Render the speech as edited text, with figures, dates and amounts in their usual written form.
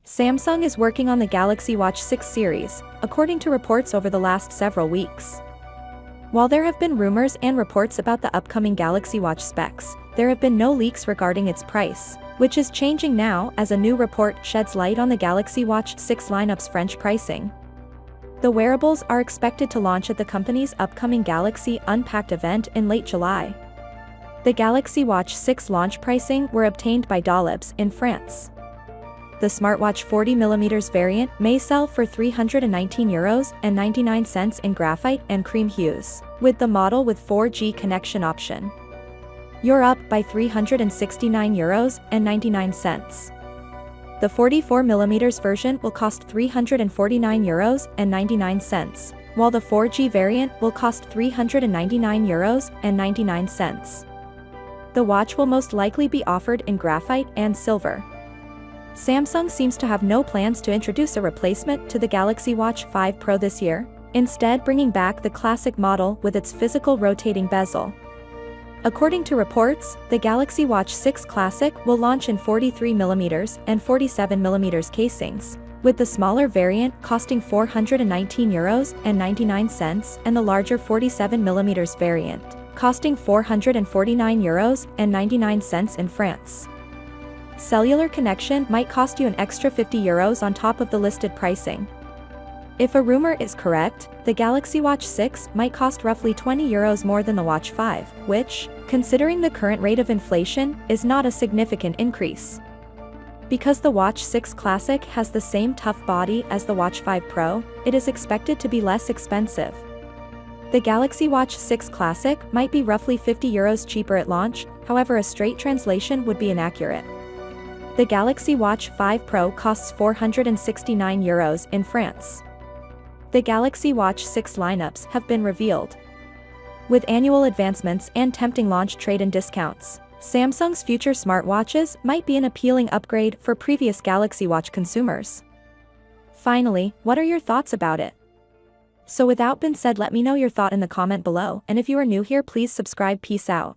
Samsung is working on the Galaxy Watch 6 series, according to reports over the last several weeks. While there have been rumors and reports about the upcoming Galaxy Watch specs, there have been no leaks regarding its price, which is changing now as a new report sheds light on the Galaxy Watch 6 lineup's French pricing. The wearables are expected to launch at the company's upcoming Galaxy Unpacked event in late July. The Galaxy Watch 6 launch pricing were obtained by Dolabs in France. The smartwatch 40mm variant may sell for €319.99 in graphite and cream hues, with the model with 4G connection option. You're up by €369.99. The 44mm version will cost €349.99, while the 4G variant will cost €399.99. The watch will most likely be offered in graphite and silver. Samsung seems to have no plans to introduce a replacement to the Galaxy Watch 5 Pro this year, instead bringing back the classic model with its physical rotating bezel. According to reports, the Galaxy Watch 6 Classic will launch in 43mm and 47mm casings, with the smaller variant costing €419.99 and the larger 47mm variant costing €449.99 in France. Cellular connection might cost you an extra €50 on top of the listed pricing. If a rumor is correct, the Galaxy Watch 6 might cost roughly €20 more than the Watch 5, which, considering the current rate of inflation, is not a significant increase. Because the Watch 6 Classic has the same tough body as the Watch 5 Pro, it is expected to be less expensive. The Galaxy Watch 6 Classic might be roughly €50 cheaper at launch, however a straight translation would be inaccurate. The Galaxy Watch 5 Pro costs €469 in France. The Galaxy Watch 6 lineups have been revealed. With annual advancements and tempting launch trade-in discounts, Samsung's future smartwatches might be an appealing upgrade for previous Galaxy Watch consumers. Finally, what are your thoughts about it? So without being said, let me know your thought in the comment below, and if you are new here, please subscribe. Peace out.